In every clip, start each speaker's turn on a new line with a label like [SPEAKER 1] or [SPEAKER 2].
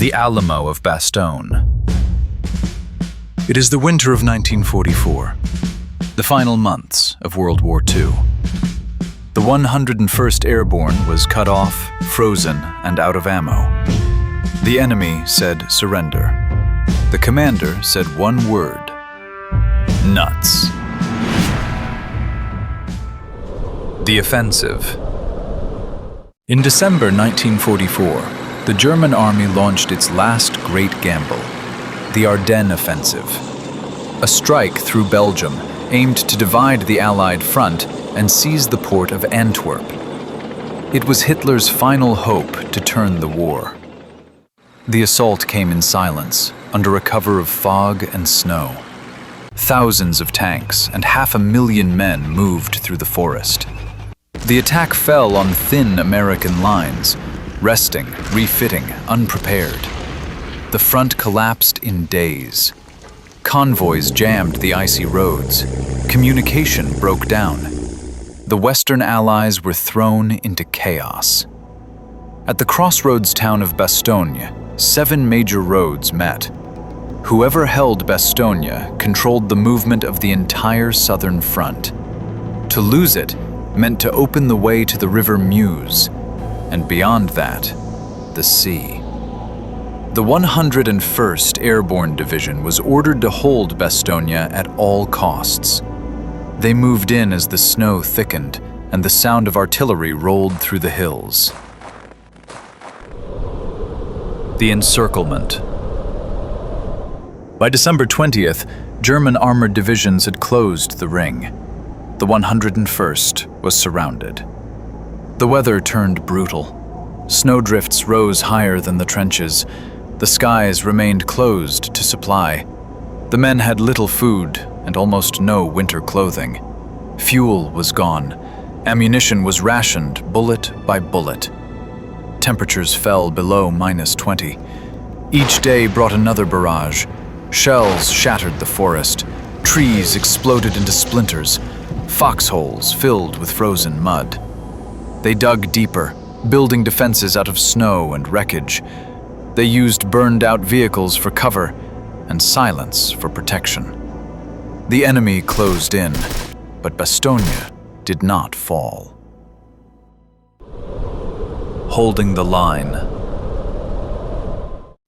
[SPEAKER 1] The Alamo of Bastogne.
[SPEAKER 2] It is the winter of 1944,
[SPEAKER 1] The final months of World War II. The 101st Airborne was cut off, frozen, and out of ammo. The enemy said surrender. The commander said one word: nuts. The offensive. In December 1944, the German army launched its last great gamble, the Ardennes offensive. A strike through Belgium aimed to divide the Allied front and seize the port of Antwerp. It was Hitler's final hope to turn the war. The assault came in silence, under a cover of fog and snow. Thousands of tanks and 500,000 men moved through the forest. The attack fell on thin American lines, resting, refitting, unprepared. The front collapsed in days. Convoys jammed the icy roads. Communication broke down. The Western Allies were thrown into chaos. At the crossroads town of Bastogne, 7 major roads met. Whoever held Bastogne controlled the movement of the entire southern front. To lose it meant to open the way to the river Meuse, and beyond that, the sea. The 101st Airborne Division was ordered to hold Bastogne at all costs. They moved in as the snow thickened and the sound of artillery rolled through the hills. The encirclement. By December 20th, German armored divisions had closed the ring. The 101st was surrounded. The weather turned brutal. Snowdrifts rose higher than the trenches. The skies remained closed to supply. The men had little food and almost no winter clothing. Fuel was gone. Ammunition was rationed bullet by bullet. Temperatures fell below -20. Each day brought another barrage. Shells shattered the forest. Trees exploded into splinters. Foxholes filled with frozen mud. They dug deeper, building defenses out of snow and wreckage. They used burned-out vehicles for cover and silence for protection. The enemy closed in, but Bastogne did not fall. Holding the line.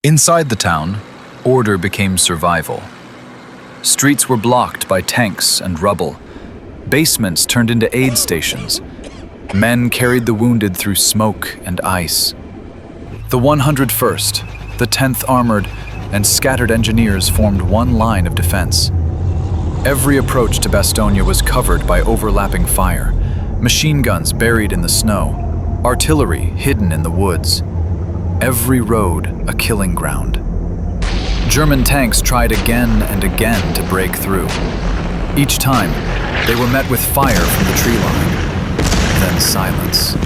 [SPEAKER 1] Inside the town, order became survival. Streets were blocked by tanks and rubble. Basements turned into aid stations. Men carried the wounded through smoke and ice. The 101st, the 10th Armored, and scattered engineers formed one line of defense. Every approach to Bastogne was covered by overlapping fire, machine guns buried in the snow, artillery hidden in the woods. Every road a killing ground. German tanks tried again and again to break through. Each time, they were met with fire from the tree line, then silence.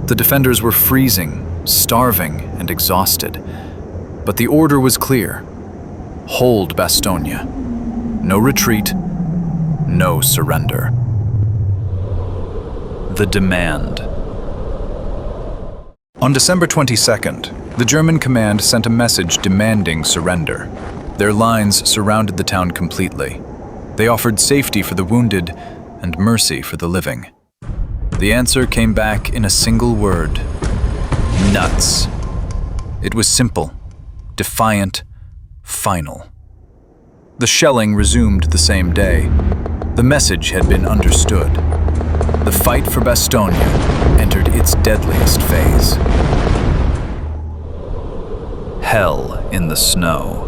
[SPEAKER 1] The defenders were freezing, starving, and exhausted, but the order was clear: hold Bastogne. No retreat, no surrender. The demand. On December 22nd, the German command sent a message demanding surrender. Their lines surrounded the town completely. They offered safety for the wounded and mercy for the living. The answer came back in a single word: nuts. It was simple, defiant, final. The shelling resumed the same day. The message had been understood. The fight for Bastogne entered its deadliest phase. Hell in the snow.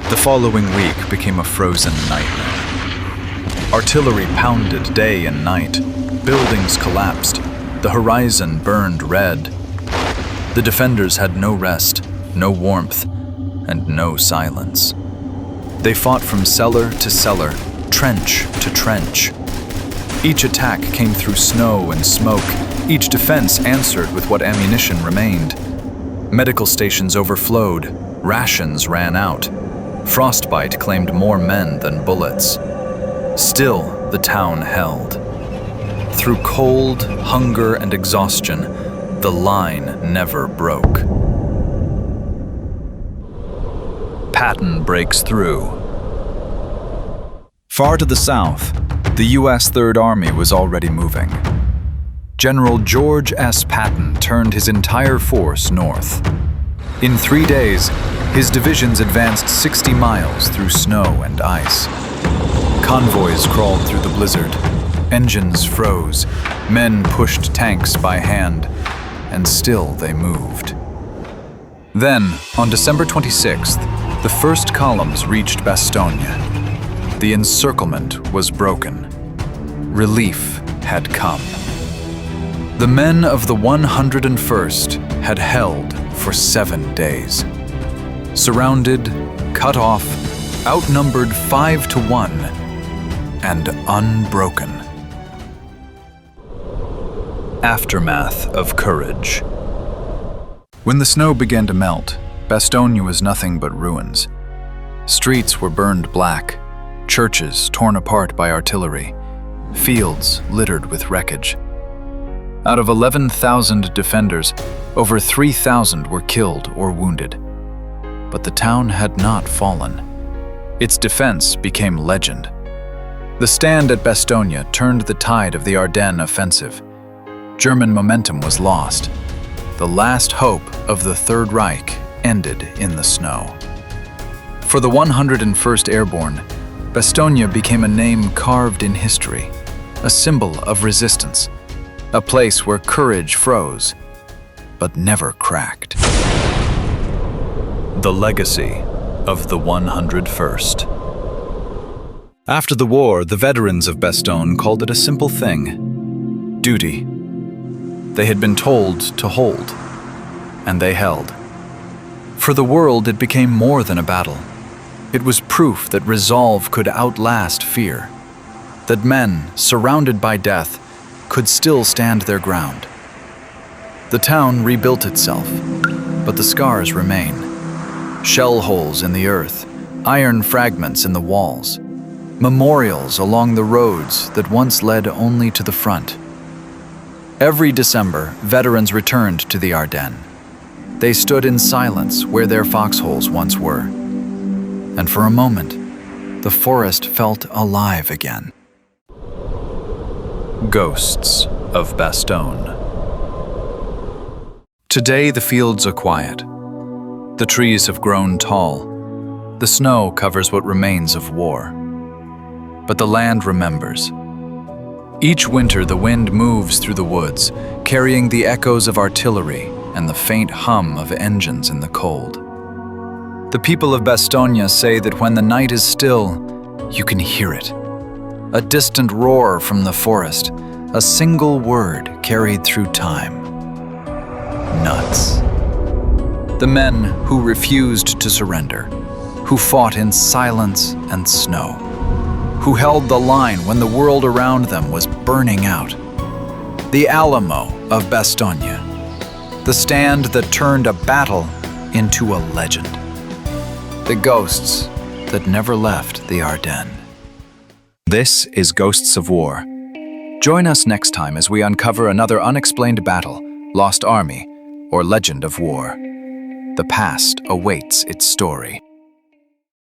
[SPEAKER 1] The following week became a frozen nightmare. Artillery pounded day and night. Buildings collapsed. The horizon burned red. The defenders had no rest, no warmth, and no silence. They fought from cellar to cellar, trench to trench. Each attack came through snow and smoke. Each defense answered with what ammunition remained. Medical stations overflowed. Rations ran out. Frostbite claimed more men than bullets. Still, the town held. Through cold, hunger, and exhaustion, the line never broke. Patton breaks through. Far to the south, the U.S. Third Army was already moving. General George S. Patton turned his entire force north. In 3 days, his divisions advanced 60 miles through snow and ice. Convoys crawled through the blizzard. Engines froze. Men pushed tanks by hand, and still they moved. Then, on December 26th, the first columns reached Bastogne. The encirclement was broken. Relief had come. The men of the 101st had held for 7 days. Surrounded, cut off, outnumbered 5-1, and unbroken. Aftermath of courage. When the snow began to melt, Bastogne was nothing but ruins. Streets were burned black, churches torn apart by artillery, fields littered with wreckage. Out of 11,000 defenders, over 3,000 were killed or wounded. But the town had not fallen. Its defense became legend. The stand at Bastogne turned the tide of the Ardennes offensive. German momentum was lost. The last hope of the Third Reich ended in the snow. For the 101st Airborne, Bastogne became a name carved in history, a symbol of resistance, a place where courage froze, but never cracked. The legacy of the 101st. After the war, the veterans of Bastogne called it a simple thing: duty. They had been told to hold, and they held. For the world, it became more than a battle. It was proof that resolve could outlast fear, that men, surrounded by death, could still stand their ground. The town rebuilt itself, but the scars remain. Shell holes in the earth, iron fragments in the walls, memorials along the roads that once led only to the front. Every December, veterans returned to the Ardennes. They stood in silence where their foxholes once were. And for a moment, the forest felt alive again. Ghosts of Bastogne. Today the fields are quiet. The trees have grown tall. The snow covers what remains of war. But the land remembers. Each winter the wind moves through the woods, carrying the echoes of artillery and the faint hum of engines in the cold. The people of Bastogne say that when the night is still, you can hear it. A distant roar from the forest, a single word carried through time. Nuts. The men who refused to surrender, who fought in silence and snow, who held the line when the world around them was burning out. The Alamo of Bastogne, the stand that turned a battle into a legend. The ghosts that never left the Ardennes. This is Ghosts of War. Join us next time as we uncover another unexplained battle, lost army, or legend of war. The past awaits its story.